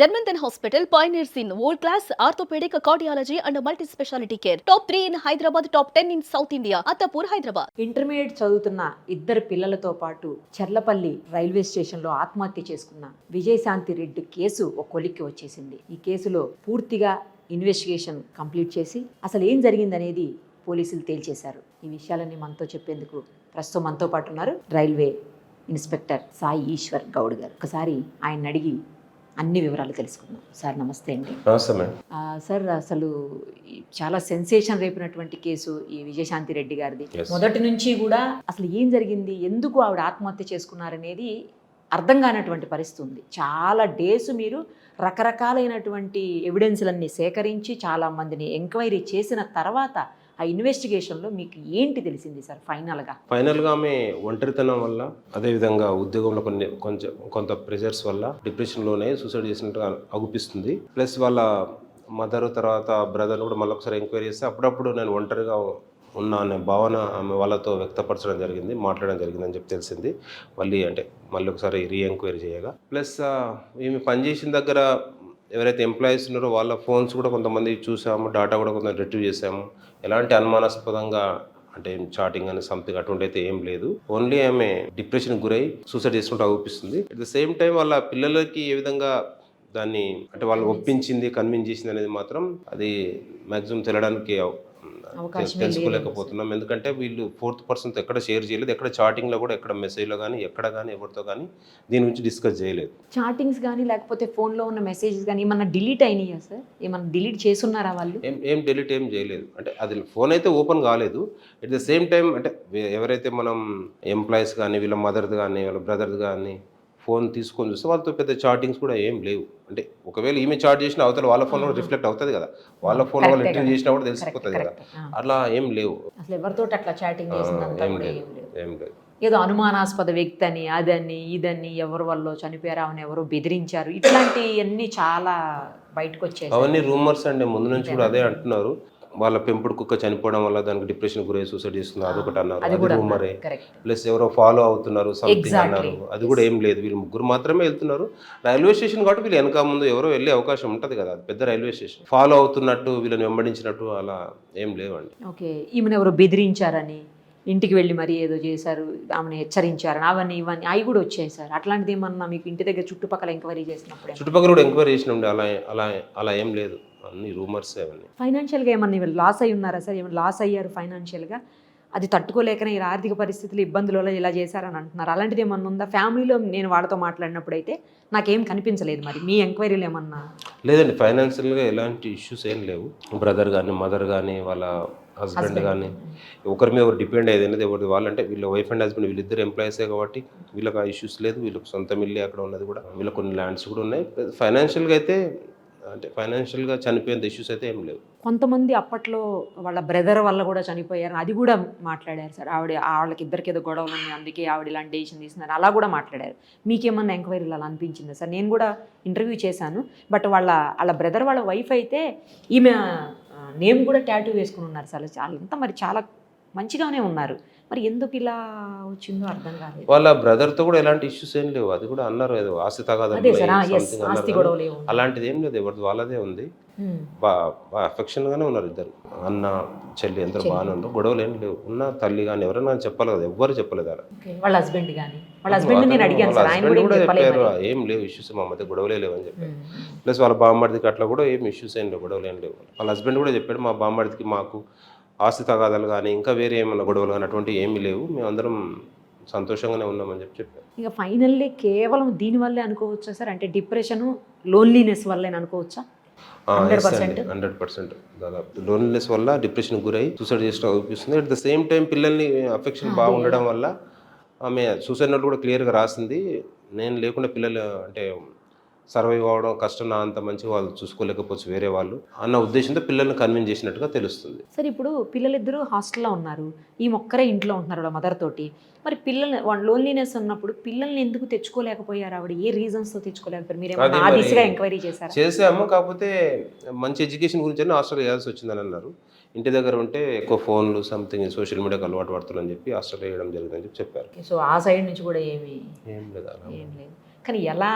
Germanton Hospital pioneers in world-class orthopedic cardiology and multi-specialty care. Top 3 in Hyderabad, top 10 in South India. Attapur, Hyderabad. Intermediate చదువుతున్న ఇద్దరు పిల్లలతో పాటు Cherlapalli railway స్టేషన్లో ఆత్మహత్య చేసుకున్న విజయశాంతి రెడ్డి కేసు ఒక కొలిక్కి వచ్చేసింది. ఈ కేసులో పూర్తిగా ఇన్వెస్టిగేషన్ కంప్లీట్ చేసి అసలు ఏం జరిగిందనేది పోలీసులు తేల్చేశారు. ఈ విషయాలన్నీ మనతో చెప్పేందుకు ప్రస్తుతం మనతో పాటు ఉన్నారు రైల్వే ఇన్స్పెక్టర్ సాయి ఈశ్వర్ గౌడ్ గారు. ఒకసారి ఆయన అడిగి అన్ని వివరాలు తెలుసుకుందాం. సార్ నమస్తే అండి. నమస్తే మేడం. సార్ అసలు చాలా సెన్సేషన్ రేపినటువంటి కేసు ఈ విజయశాంతి రెడ్డి గారిది. మొదటి నుంచి కూడా అసలు ఏం జరిగింది, ఎందుకు ఆవిడ ఆత్మహత్య చేసుకున్నారనేది అర్థం కానటువంటి పరిస్థితి ఉంది. చాలా డేస్ మీరు రకరకాలైనటువంటి ఎవిడెన్స్లన్నీ సేకరించి చాలా మందిని ఎంక్వైరీ చేసిన తర్వాత ఆ ఇన్వెస్టిగేషన్లో మీకు ఏంటి తెలిసింది సార్ ఫైనల్గా ఆమె ఒంటరితనం వల్ల, అదేవిధంగా ఉద్యోగంలో కొంత ప్రెషర్స్ వల్ల డిప్రెషన్లోనే సూసైడ్ చేసినట్టుగా అగుపిస్తుంది. ప్లస్ వాళ్ళ మదర్ తర్వాత బ్రదర్ కూడా మళ్ళీ ఒకసారి ఎంక్వైరీ చేస్తే అప్పుడప్పుడు నేను ఒంటరిగా ఉన్నా అనే భావన ఆమె వాళ్ళతో వ్యక్తపరచడం జరిగింది, మాట్లాడడం జరిగిందని చెప్పి తెలిసింది. మళ్ళీ ఒకసారి రీఎంక్వైరీ చేయగా, ప్లస్ ఈమె పనిచేసిన దగ్గర ఎవరైతే ఎంప్లాయీస్ ఉన్నారో వాళ్ళ ఫోన్స్ కూడా కొంతమంది చూసాము, డేటా కూడా కొంత రిట్రీవ్ చేసాము. ఎలాంటి అనుమానాస్పదంగా అంటే చాటింగ్ అని సంథింగ్ అటువంటి అయితే ఏం లేదు. ఓన్లీ ఆమె డిప్రెషన్ గురై సూసైడ్ చేసుకుంటూ అవుపిస్తుంది. అట్ ద సేమ్ టైం వాళ్ళ పిల్లలకి ఏ విధంగా దాన్ని అంటే వాళ్ళు ఒప్పించింది, కన్విన్స్ చేసింది అనేది మాత్రం అది మ్యాక్సిమం తెలడానికి తెలుసుకోలేకపోతున్నాం. ఎందుకంటే వీళ్ళు ఫోర్త్ పర్సన్తో ఎక్కడ షేర్ చేయలేదు, ఎక్కడ చాటింగ్లో కూడా, ఎక్కడ మెసేజ్లో కానీ, ఎక్కడ కానీ ఎవరితో కానీ దీని గురించి డిస్కస్ చేయలేదు. చాటింగ్స్ కానీ లేకపోతే ఫోన్లో ఉన్న మెసేజెస్ కానీ ఏమన్నా డిలీట్ అయినాయా సార్? ఏమన్నా డిలీట్ చేస్తున్నారా వాళ్ళు? ఏం డిలీట్ ఏం చేయలేదు. అంటే అది ఫోన్ అయితే ఓపెన్ కాలేదు. ఎట్ ద సేమ్ టైం అంటే ఎవరైతే మనం ఎంప్లాయీస్ కానీ, వీళ్ళ మదర్ది కానీ, వాళ్ళ బ్రదర్ది కానీ ఫోన్ తీసుకొని చూస్తే వాళ్ళతో పెద్ద చాటింగ్స్ కూడా ఏం లేవు. అంటే ఒకవేళ ఈమె చాట్ చేసిన అవతల వాళ్ళ ఫోన్లో రిఫ్లెక్ట్ అవుతుంది కదా, వాళ్ళ ఫోన్ వాళ్ళు రిటర్న్ చేసినా కూడా తెలిసిపోతుంది కదా. అలా ఏం లేవు. అసలు ఎవరితో అట్లా చాటింగ్ ఏం లేదు. ఏదో అనుమానాస్పద వ్యక్తి అని, అదని ఇదని, ఎవరి వల్ల చనిపోయారు, ఆమెను ఎవరో బెదిరించారు, ఇట్లాంటివన్నీ చాలా బయటకు వచ్చాయి. అవన్నీ రూమర్స్ అండి, ముందు నుంచి కూడా అదే అంటున్నారు. వాళ్ళ పెంపుడు కుక్క చనిపోవడం వల్ల దానికి డిప్రెషన్ గురై సూసైడ్ చేస్తున్నారు, అదొకటి అన్నారు, అది రూమరే. ప్లస్ ఎవరో ఫాలో అవుతున్నారు సంథింగ్ అన్నారు, అది కూడా ఏం లేదు. వీళ్ళు ముగ్గురు మాత్రమే వెళ్తున్నారు రైల్వే స్టేషన్ కాబట్టి వీళ్ళు వెనక ముందు ఎవరో వెళ్ళే అవకాశం ఉంటుంది కదా, పెద్ద రైల్వే స్టేషన్. ఫాలో అవుతున్నట్టు, వీళ్ళని వెంబడించినట్టు అలా ఏం లేవండి. ఓకే, ఈమెను ఎవరో బెదిరించారని, ఇంటికి వెళ్ళి మరి ఏదో చేశారు, ఆమెను హెచ్చరించారని, అవన్నీ ఇవన్నీ అవి కూడా వచ్చాయి సార్. అట్లాంటిది ఏమన్నా మీకు ఇంటి దగ్గర చుట్టుపక్కల ఎంక్వైరీ చేసినప్పుడు? చుట్టుపక్కల కూడా ఎంక్వైరీ చేసినప్పుడు అలా ఏం లేదు, అన్ని రూమర్స్. అవన్నీ ఫైనాన్షియల్గా ఏమన్నా లాస్ అయి ఉన్నారా సార్? ఏమైనా లాస్ అయ్యారు ఫైనాన్షియల్గా? అది తట్టుకోలేకనే ఈ ఆర్థిక పరిస్థితులు ఇబ్బందుల వల్ల ఇలా చేశారని అంటున్నారు. అలాంటిది ఏమన్నా ఉందా ఫ్యామిలీలో? నేను వాళ్ళతో మాట్లాడినప్పుడు అయితే నాకేం కనిపించలేదు. మరి మీ ఎంక్వైరీలు ఏమన్నా? లేదండి, ఫైనాన్షియల్గా ఎలాంటి ఇష్యూస్ ఏం లేవు. బ్రదర్ కానీ, మదర్ కానీ, వాళ్ళ హస్బెండ్ కానీ ఒకరి మీద ఒకరు డిపెండ్ అయ్యేది అనేది ఎవరిది వాళ్ళంటే వీళ్ళ వైఫ్ అండ్ హస్బెండ్ వీళ్ళిద్దరు ఎంప్లాయీసే కాబట్టి వీళ్ళకి ఆ ఇష్యూస్ లేదు. వీళ్ళకి సొంత ఇల్లు అక్కడ ఉన్నది కూడా, వీళ్ళకి కొన్ని ల్యాండ్స్ కూడా ఉన్నాయి. ఫైనాన్షియల్గా అయితే అంటే ఫైనాన్షియల్గా చనిపోయేంత ఇష్యూస్ అయితే ఏం లేవు. కొంతమంది అప్పట్లో వాళ్ళ బ్రదర్ వల్ల కూడా చనిపోయారు, అది కూడా మాట్లాడారు సార్. వాళ్ళకి ఇద్దరికి ఏదో గొడవలు ఉన్నాయి, అందుకే ఆవిడ ఇలాంటి డెసిషన్ తీసుకున్నారు, అలా కూడా మాట్లాడారు. మీకేమన్నా ఎంక్వైరీలు అలా అనిపించిందా సార్? నేను కూడా ఇంటర్వ్యూ చేశాను, బట్ వాళ్ళ బ్రదర్ వాళ్ళ వైఫ్ అయితే ఈమె నేమ్ కూడా టాటూ వేసుకుని ఉన్నారు సార్. చాలా మంచిగానే ఉన్నారు. మరి ఎందుకు ఇలా వచ్చిందో అర్థం కాలేదు. వాళ్ళ బ్రదర్తో కూడా ఎలాంటి ఇష్యూస్ ఏం లేవు, అది కూడా అన్నారు ఏదో ఆస్తి తగాదా అలాంటిది ఏం లేదు, ఎవరిది వాళ్ళదే ఉంది. బాగా అఫెక్షన్ గానే ఉన్నారు ఇద్దరు, అన్న చెల్లి అందరూ బాగానే ఉన్నారు, గొడవలు ఏం లేవు. ఉన్న తల్లి కానీ ఎవరైనా చెప్పాలి కదా, ఎవ్వరు చెప్పలేదు. వాళ్ళ హస్బెండ్ కూడా చెప్పారు ఏం లేవు ఇష్యూస్, మా మధ్య గొడవలే లేవు అని చెప్పారు. ప్లస్ వాళ్ళ బామ్మడికి అట్లా కూడా ఏం ఇష్యూస్ ఏం లేవు, గొడవలు ఏం లేవు. వాళ్ళ హస్బెండ్ కూడా చెప్పాడు, మా బామ్మడికి మాకు ఆస్తి తగాదాలు కానీ ఇంకా వేరే ఏమైనా గొడవలు కానీ అటువంటి ఏమీ లేవు, మేమందరం సంతోషంగానే ఉన్నామని చెప్పారు. ఇక ఫైనల్లీ కేవలం దీనివల్లే అనుకోవచ్చా సార్? అంటే డిప్రెషన్, లోన్లీనెస్ వల్లే అనుకోవచ్చా? 100% దాదాపు లోన్లీనెస్ వల్ల డిప్రెషన్ గురై సూసైడ్ చేసిన అనిపిస్తుంది. అట్ ద సేమ్ టైం పిల్లల్ని అఫెక్షన్ బాగుండడం వల్ల ఆమె సూసైడ్ నోట్ కూడా క్లియర్గా రాసింది. నేను లేకుండా పిల్లలు అంటే సర్వైవ్ అవ్వడం కష్టం, నా అంత మంచిగా వాళ్ళు చూసుకోలేకపోవచ్చు వేరే వాళ్ళు అన్న ఉద్దేశంతో పిల్లల్ని కన్విన్స్ చేసినట్టుగా తెలుస్తుంది. సరే, ఇప్పుడు పిల్లలిద్దరూ హాస్టల్లో ఉన్నారు, ఈ ఒక్కరే ఇంట్లో ఉంటున్నారు వాళ్ళ మదర్ తోటి. మరి పిల్లల్ని లోన్లీనెస్ ఉన్నప్పుడు పిల్లల్ని ఎందుకు తెచ్చుకోలేకపోయారు ఆవిడ? ఏ రీజన్స్తో తెచ్చుకోలేకపోయారు? మీరు ఆ దిశగా ఎంక్వైరీ చేసాము, కాకపోతే మంచి ఎడ్యుకేషన్ గురించి హాస్టల్ వేయాల్సి వచ్చిందని అన్నారు. ఇంటి దగ్గర ఉంటే ఎక్కువ ఫోన్లు సంథింగ్ సోషల్ మీడియాకి అలవాటు పడుతుందని చెప్పి హాస్టల్ వేయడం జరిగిందని చెప్పారు. సో ఆ సైడ్ నుంచి కూడా ఏం లేదు. కానీ ఎలా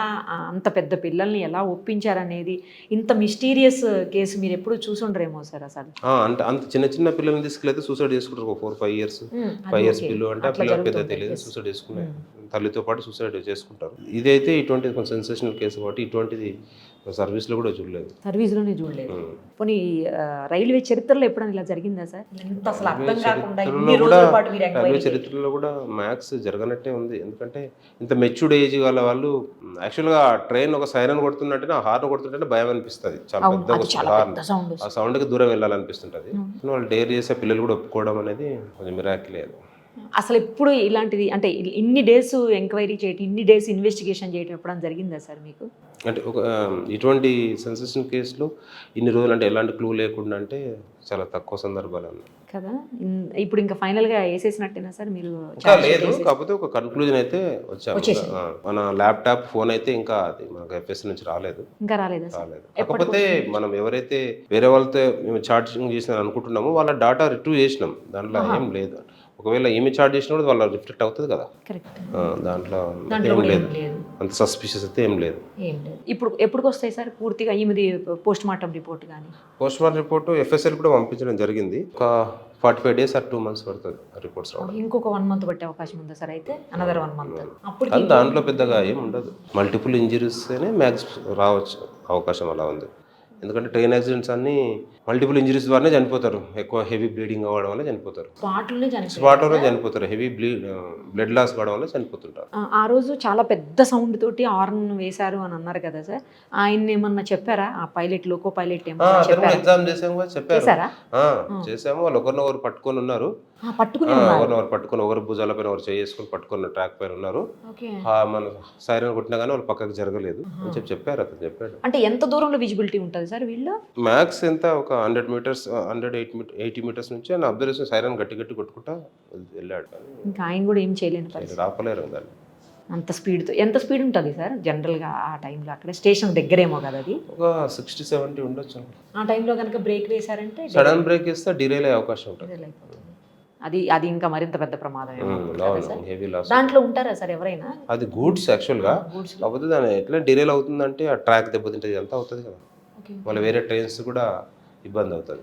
అంత పెద్ద పిల్లల్ని ఎలా ఒప్పించారనేది ఇంత మిస్టీరియస్ కేసు మీరు ఎప్పుడు చూసుండరేమో సార్ అసలు. అంటే అంత చిన్న చిన్న పిల్లల్ని తీసుకెళ్తే సూసైడ్ చేసుకుంటారు. ఒక 4-5 ఇయర్స్ పిల్లలు అంటే ఆ పిల్లలకి పెద్ద తెలియదు సూసైడ్ చేసుకునే తల్లితో పాటు సూసైడ్ చేసుకుంటారు. ఇదైతే ఇటువంటిది కొంచెం సెన్సేషనల్ కేసు కాబట్టి ఇటువంటిది సర్వీస్లో కూడా చూడలేదు. సర్వీస్లోనే చూడలేదు. పోనీ రైల్వే చరిత్రలో ఎప్పుడైనా ఇలా జరిగిందా సార్? ఇంత అసలు అర్థం కాకుండా ఇన్ని రోజుల పాటు మీరు రైల్వే చరిత్రలో కూడా మ్యాక్స్ జరగనట్టే ఉంది. ఎందుకంటే ఇంత మెచ్యూర్డ్ ఏజ్ గల వాళ్ళు యాక్చువల్గా ట్రైన్ ఒక సైరన్ కొడుతున్నట్టే ఆ హార్న్ కొడుతుంటే భయం అనిపిస్తుంది. చాలా పెద్ద హార్న్, ఆ సౌండ్కి దూరం వెళ్ళాలనిపిస్తుంటుంది. వాళ్ళు డేర్ చేసే పిల్లలు కూడా ఒప్పుకోవడం అనేది కొంచెం మిరాకిలే. అసలు ఎప్పుడు ఇలాంటిది అంటే ఇన్ని డేస్ ఎంక్వైరీ చేయటం, ఇన్ని డేస్ ఇన్వెస్టిగేషన్ చేయటం ఎప్పుడైనా జరిగిందా సార్ మీకు? అంటే ఒక ఇటువంటి సెన్సేషన్ కేసులో ఇన్ని రోజులు అంటే ఎలాంటి క్లూ లేకుండా అంటే చాలా తక్కువ సందర్భాలు ఉన్నాయి కదా. ఇప్పుడు ఇంకా ఫైనల్గా వేసేసినట్టేనా సార్ మీరు? లేదు, కాకపోతే ఒక కన్క్లూజన్ అయితే వచ్చాము. మన ల్యాప్టాప్ ఫోన్ అయితే ఇంకా అది మనకు ఎఫ్ఎస్ నుంచి రాలేదు. ఇంకా రాలేదు. కాకపోతే మనం ఎవరైతే వేరే వాళ్ళతో మేము చార్జింగ్ చేసిన అనుకుంటున్నామో వాళ్ళ డాటా రిట్రీవ్ చేసినాం. దాంట్లో ఏం లేదు. ఒకవేళ ఏమి చార్జ్ చేసినా కూడా వాళ్ళ రిఫ్లెక్ట్ అవుతుంది కదా. దాంట్లో ఏం లేదు, అంత సస్పిషియస్ అయితే ఏం లేదు. ఇప్పుడు ఎప్పుడు వస్తాయి సార్ పూర్తిగా ఈమెది పోస్ట్ మార్టం రిపోర్ట్? కానీ పోస్ట్ మార్టం రిపోర్ట్ ఎఫ్ఎస్ఎల్ కూడా పంపించడం జరిగింది. ఒక 45 days or 2 months పడుతుంది రిపోర్ట్స్ రావడం. ఇంకొక 1 month పట్టే అవకాశం ఉందా సార్? అయితే అనదర్ 1 month. అప్పుడు అది దాంట్లో పెద్దగా ఏం ఉండదు. మల్టిపుల్ ఇంజరీస్తేనే మ్యాక్స్ రావచ్చు అవకాశం అలా ఉంది. ఎందుకంటే ట్రైన్ యాక్సిడెంట్స్ అన్ని మల్టిపుల్ ఇంజరీస్ ద్వారానే చనిపోతారు. ఎక్కువ హెవీ బ్లీడింగ్ అవ్వడం వల్ల చనిపోతారు. స్పాట్లోనే చనిపోతారు. హెవీ బ్లడ్ లాస్ కావడం వల్ల చనిపోతుంటారు. ఆ రోజు చాలా పెద్ద సౌండ్ తోటి హార్న్ వేశారు అని అన్నారు కదా సార్. ఆయన ఏమన్నా చెప్పారా? ఆ పైలట్, లోకో పైలట్ ఎగ్జామ్ చేసాము కదా, చెప్పారు. చేసాము. వాళ్ళు ఒకరినొకరు పట్టుకొని ఉన్నారు. పట్టుకొని ఒకరు భుజాల పైన ఒకరు చేసుకుని పట్టుకున్న ట్రాక్ పైన ఉన్నారు. మన సైరన్ కొట్టినా కానీ వాళ్ళు పక్కకు జరగలేదు అని చెప్పారు. అతను చెప్పాడు. అంటే ఎంత దూరంలో విజిబిలిటీ ఉంటుంది సార్ వీళ్ళు? మ్యాక్స్ ఎంత ఒక 100 meters 180 meters నుంచి ఆయన అబ్జర్వేషన్ సైరన్ గట్టి కొట్టుకుంటా వెళ్ళాడు. ఇంకా ఆయన కూడా ఏం చేయలేను, రాపలేరు దాన్ని. అంత స్పీడ్తో. ఎంత స్పీడ్ ఉంటుంది సార్ జనరల్గా ఆ టైంలో? అక్కడ స్టేషన్ దగ్గరేమో కదా అది. ఒక 60-70 ఉండొచ్చు. ఆ టైంలో కనుక బ్రేక్ వేశారంటే, సడన్ బ్రేక్ వేస్తే డిరైల్ అయ్యే అవకాశం ఉంటుంది. అది ఇంకా మరింత పెద్ద ప్రమాదం. Heavy loss. దాంట్లో ఉంటారా సార్ ఎవరైనా? అది గూడ్స్ యాక్చువల్గా. కాకపోతే దాని ఎట్లా డిరైల్ అవుతుందంటే ఆ ట్రాక్ దెబ్బతింటే అంతా అవుతుంది కదా. వాళ్ళు వేరే ట్రైన్స్ కూడా ఇబ్బంది అవుతుంది.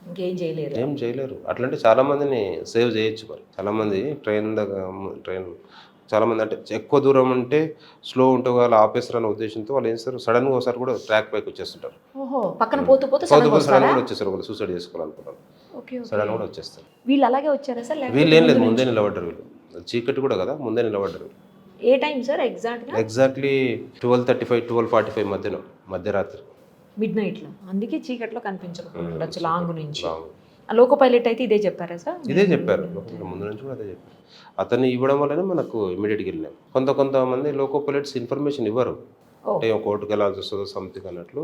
ఏం చేయలేరు. అట్లాంటి చాలా మందిని సేవ్ చేయొచ్చు. మరి చాలా మంది ట్రైన్ చాలా మంది అంటే ఎక్కువ దూరం ఉంటే స్లో ఉంటే వాళ్ళు ఆపేస్తారు అనే ఉద్దేశంతో వాళ్ళు ఏం చేస్తారు, సడన్ గా ఒకసారి కూడా ట్రాక్ పైకి వచ్చేస్తుంటారు. పక్కన పోతూ సడన్ కూడా వచ్చేస్తారు. వాళ్ళు సూసైడ్ చేసుకోవాలనుకున్నారు, సడన్ కూడా వచ్చేస్తారు. వీళ్ళు అలాగే వచ్చారా సార్? వీళ్ళు ఏం లేదు, ముందే నిలబడ్డారు. వీళ్ళు చీకటి కూడా కదా, ముందే నిలబడ్డారు. ఏ టైం సార్ ఎగ్జాక్ట్లీ 12:35 12:45 మధ్యరాత్రి, మిడ్ నైట్ లో. అందుకే చీకట్లో కనిపించకపోవచ్చు లాంగ్ నుంచి. లోకో పైలట్ అయితే ఇదే చెప్పారా సార్? ఇదే చెప్పారు. ముందు నుంచి కూడా అదే చెప్పారు. అతన్ని ఇవ్వడం వల్లనే మనకు ఇమీడియట్గా వెళ్ళాం. కొంతమంది లోకో పైలట్స్ ఇన్ఫర్మేషన్ ఇవ్వరు. అంటే కోర్టుకు వెళ్ళాల్సి వస్తుందో సంథింగ్ అన్నట్లు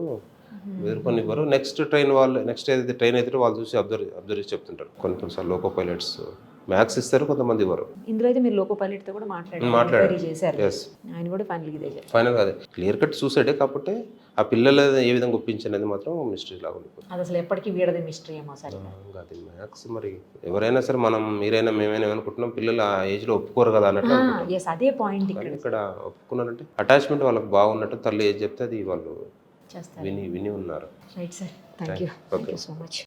ఎదుర్కొని ఇవ్వరు. నెక్స్ట్ ఏదైతే ట్రైన్ అయితే వాళ్ళు చూసి అబ్జర్వ్ చేసి చెప్తుంటారు. కొన్నిసార్లు లోకో పైలట్స్ మ్యాక్స్ ఇస్తారు, కొంతమంది ఇవ్వరు. ఇందులో అయితే మీరు లోకో పైలట్ తో కూడా మాట్లాడారు. ఆయన కూడా ఫైనల్ గా క్లియర్ కట్ సూసైడే. కాబట్టి ఆ పిల్లలు ఏ విధంగా ఒప్పించనేది మాత్రం మిస్టరీ లాగా ఉంటుంది. అది అసలు ఎప్పటికీ వీడది మిస్టరీ ఏమో సార్. అది మ్యాక్స్ మీరైనా సరే, మీరైనా మేమైనా ఏమనుకుంటున్నాం, పిల్లలు ఆ ఏజ్ లో ఒప్పుకోరు కదా అన్నట్టు. అదే పాయింట్ ఇక్కడ ఒప్పుకున్నారంటే అటాచ్మెంట్ వాళ్ళకి బాగున్నట్టు, తల్లి ఏది చెప్తే అది వాళ్ళు విని ఉన్నారు. Right sir, thank you so much.